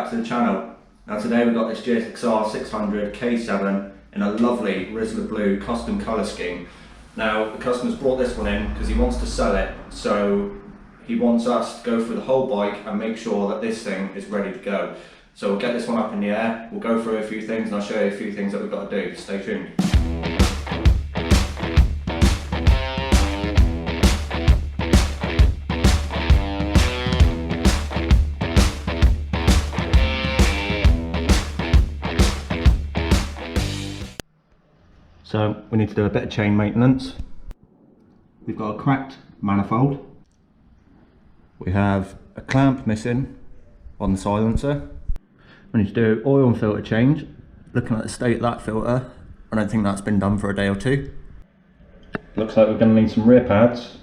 back to the channel. Now today we've got this Gsxr 600 K7 in a lovely Rizzler blue custom colour scheme. Now the customer's brought this one in because he wants to sell it, so he wants us to go through the whole bike and make sure that this thing is ready to go. So we'll get this one up in the air, we'll go through a few things and I'll show you a few things that we've got to do. Stay tuned. So we need to do a bit of chain maintenance. We've got a cracked manifold. We have a clamp missing on the silencer. We need to do oil and filter change. Looking at the state of that filter, I don't think that's been done for a day or two. Looks like we're going to need some rear pads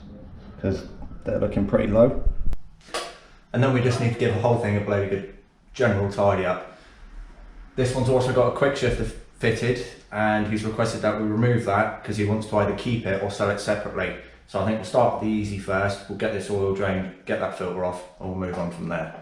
because they're looking pretty low. And then we just need to give the whole thing a bloody good general tidy up. This one's also got a quick shifter fitted, and he's requested that we remove that because he wants to either keep it or sell it separately. So I think we'll start with the easy first. We'll get this oil drained, get that filter off, and we'll move on from there.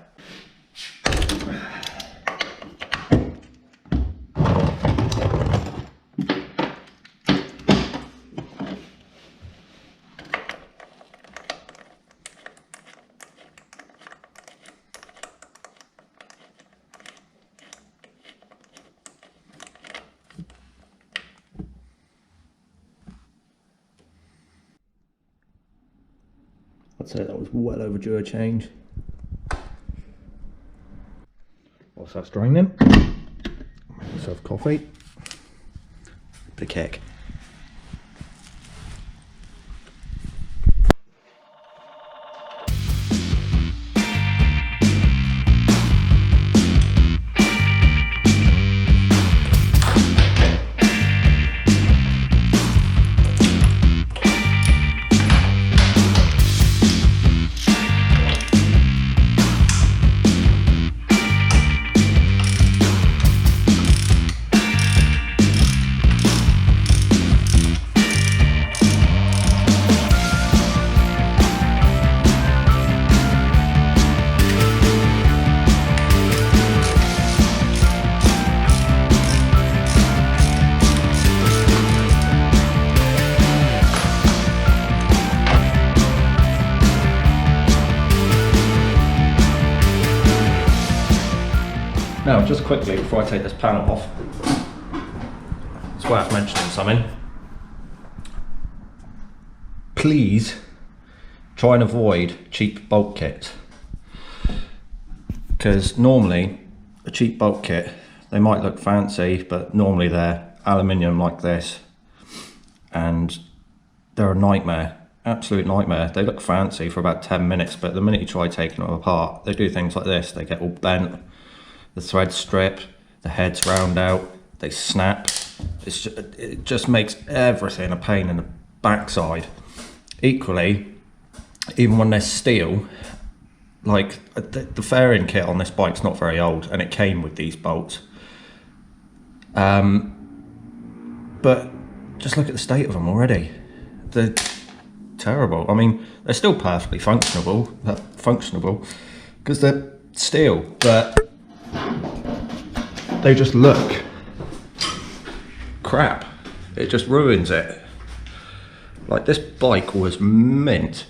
I'd say that was well overdue a change. Whilst that's draining, make myself coffee, bit of cake. Now, just quickly before I take this panel off, it's worth mentioning something. Please try and avoid cheap bulk kits, because normally a cheap bulk kit, they might look fancy, but normally they're aluminium like this, and they're a nightmare, absolute nightmare. They look fancy for about 10 minutes, but the minute you try taking them apart, they do things like this. They get all bent. The threads strip, the heads round out, they snap. It just makes everything a pain in the backside. Equally, even when they're steel, like the fairing kit on this bike's not very old and it came with these bolts. But just look at the state of them already. They're terrible. I mean, they're still perfectly functionable because they're steel, but they just look crap. It just ruins it. Like, this bike was mint,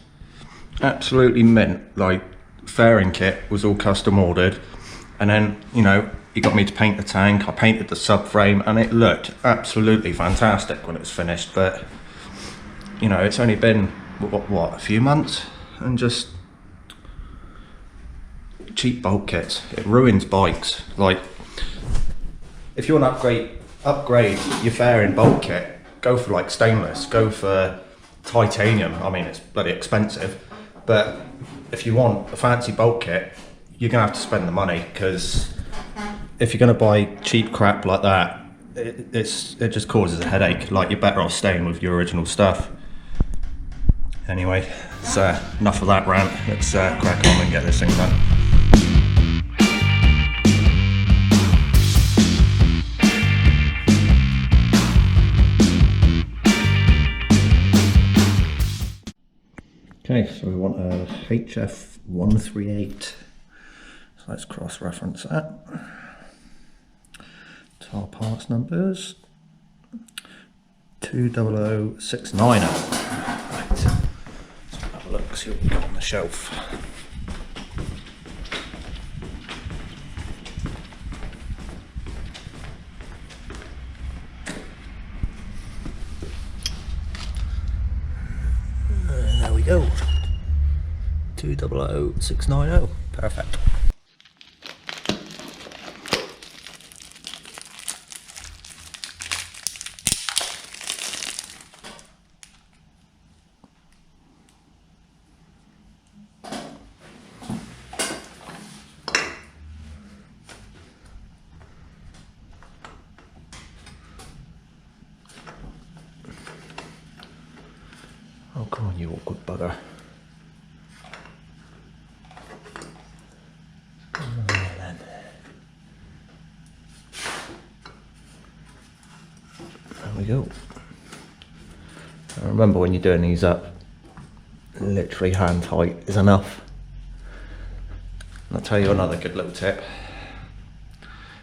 absolutely mint. Like, fairing kit was all custom ordered, and then, you know, he got me to paint the tank. I painted the subframe and it looked absolutely fantastic when it was finished. But, you know, it's only been what a few months, and just cheap bulk kits, it ruins bikes. Like, if you want to upgrade your fairing bulk kit, go for like stainless, go for titanium. I mean, it's bloody expensive, but if you want a fancy bulk kit, you're gonna have to spend the money, because if you're gonna buy cheap crap like that, it just causes a headache. Like, you're better off staying with your original stuff. Anyway, so enough of that rant. Let's crack on and get this thing done. Okay, so we want a HF138. So let's cross-reference that to our parts numbers. 200690. Right. Let's have a look, see what we've got on the shelf. And there we go. 200690. Perfect. Oh, come on, you awkward bugger. Then. There we go. Now remember, when you're doing these up, literally hand tight is enough. And I'll tell you another good little tip.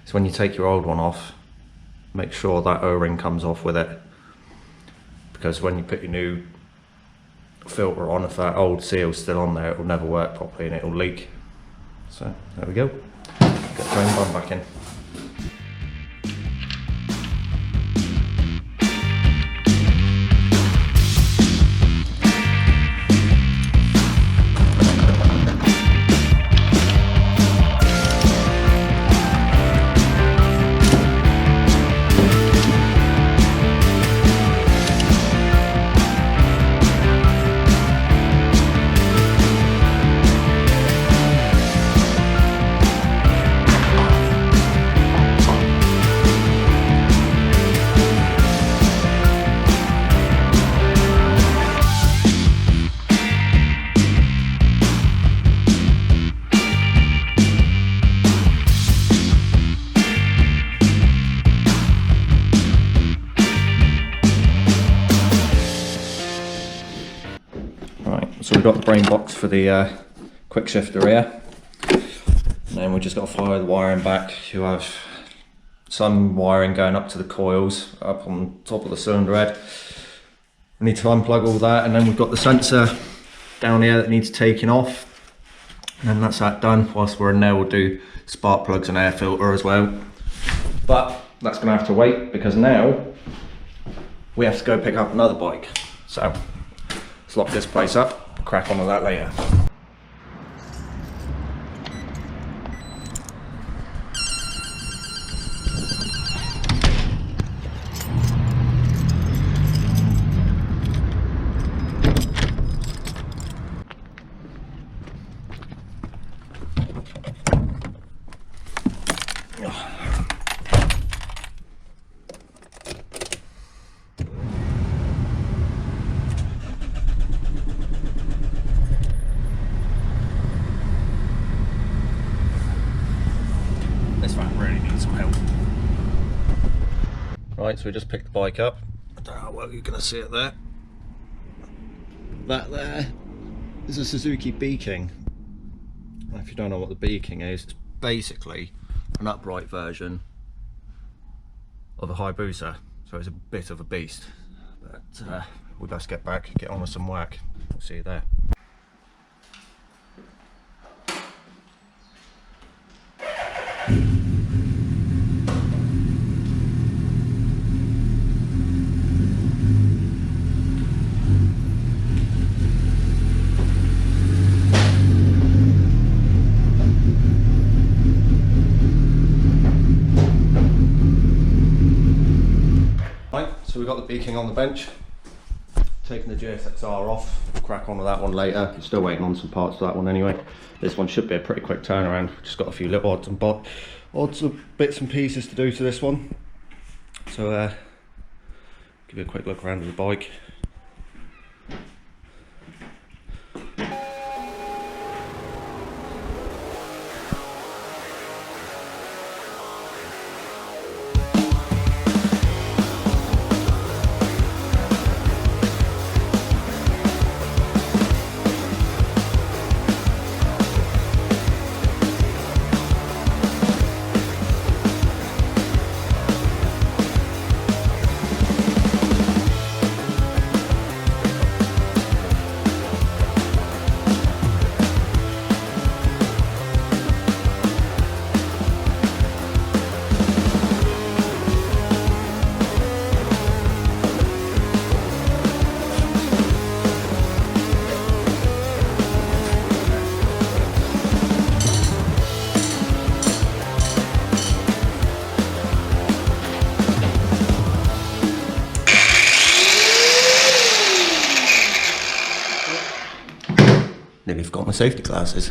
Is when you take your old one off, make sure that O-ring comes off with it. Because when you put your new filter on, if that old seal's still on there, it will never work properly and it will leak. So there we go. Get the drain bung back in. So we've got the brain box for the quick shifter here, and then we've just got to follow the wiring back. You have some wiring going up to the coils up on top of the cylinder head. We need to unplug all that, and then we've got the sensor down here that needs taking off, and then that's that done. Whilst we're in there, we'll do spark plugs and air filter as well, but that's going to have to wait because now we have to go pick up another bike. So let's lock this place up. Crack on with that later. Right, so we just picked the bike up. I don't know how well you're going to see it there. That there is a Suzuki B-King. If you don't know what the B-King is, it's basically an upright version of a Hayabusa. So it's a bit of a beast. But we best get back, get on with some work. We'll see you there. So we've got the B-King on the bench, taking the Gsxr off, we'll crack on with that one later. Still waiting on some parts for that one anyway. This one should be a pretty quick turnaround. Just got a few little odds and bits and pieces to do to this one. So give you a quick look around the bike. Nearly forgot my safety glasses.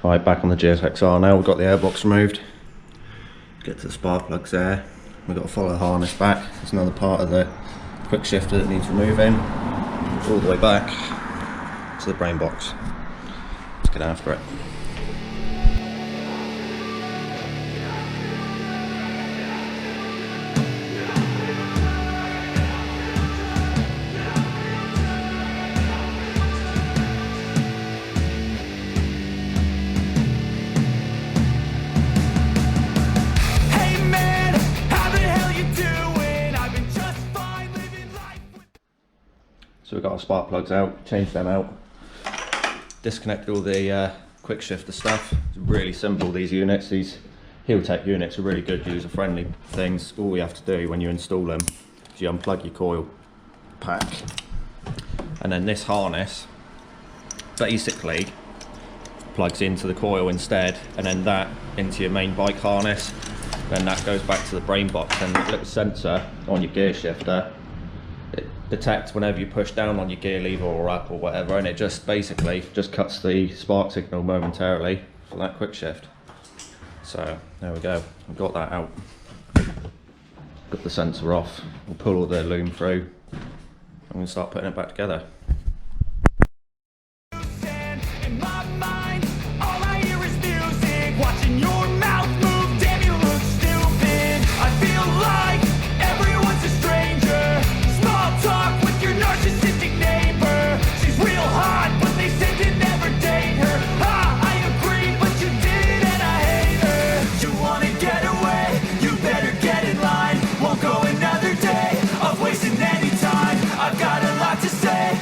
Right, back on the Gsxr now. We've got the airbox removed. Get to the spark plugs there. We've got to follow the harness back. There's another part of the quick shifter that needs removing. All the way back to the brain box. Let's get after it. So we've got our spark plugs out, changed them out, disconnected all the quick shifter stuff. It's really simple, these units. These Heeltech units are really good, user-friendly things. All we have to do when you install them is you unplug your coil pack, and then this harness basically plugs into the coil instead, and then that into your main bike harness. Then that goes back to the brain box, and the little sensor on your gear shifter, it detects whenever you push down on your gear lever or up or whatever, and it just basically just cuts the spark signal momentarily for that quick shift. So there we go, I've got that out. Got the sensor off, we'll pull all the loom through, and we'll start putting it back together. Wasting any time, I've got a lot to say.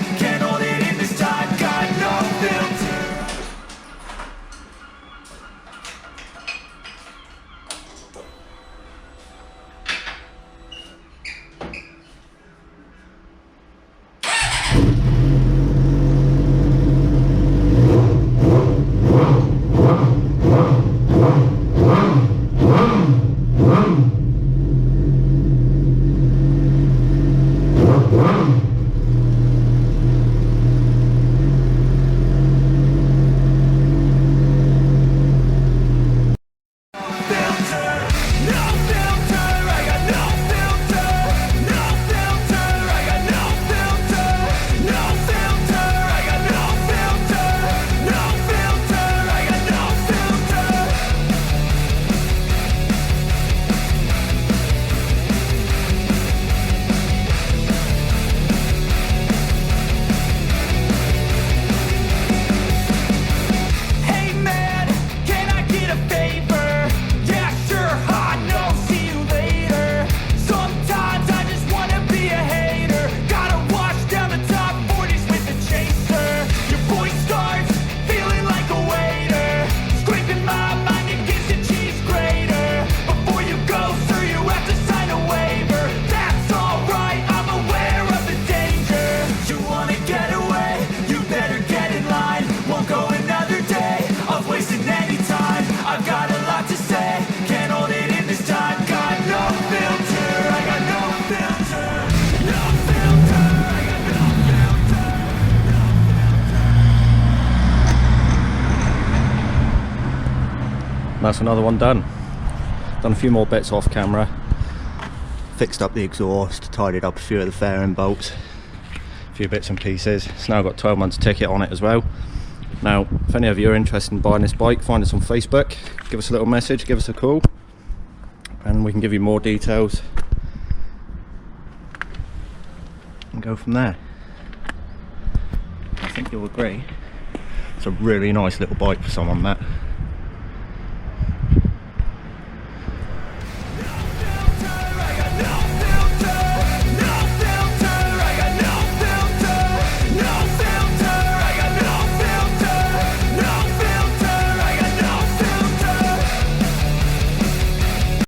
that's another one done. Done a few more bits off camera. Fixed up the exhaust, tidied up a few of the fairing bolts, a few bits and pieces. It's now got 12 months ticket on it as well. Now, if any of you are interested in buying this bike, find us on Facebook, give us a little message, give us a call, and we can give you more details and go from there. I think you'll agree it's a really nice little bike for someone, that.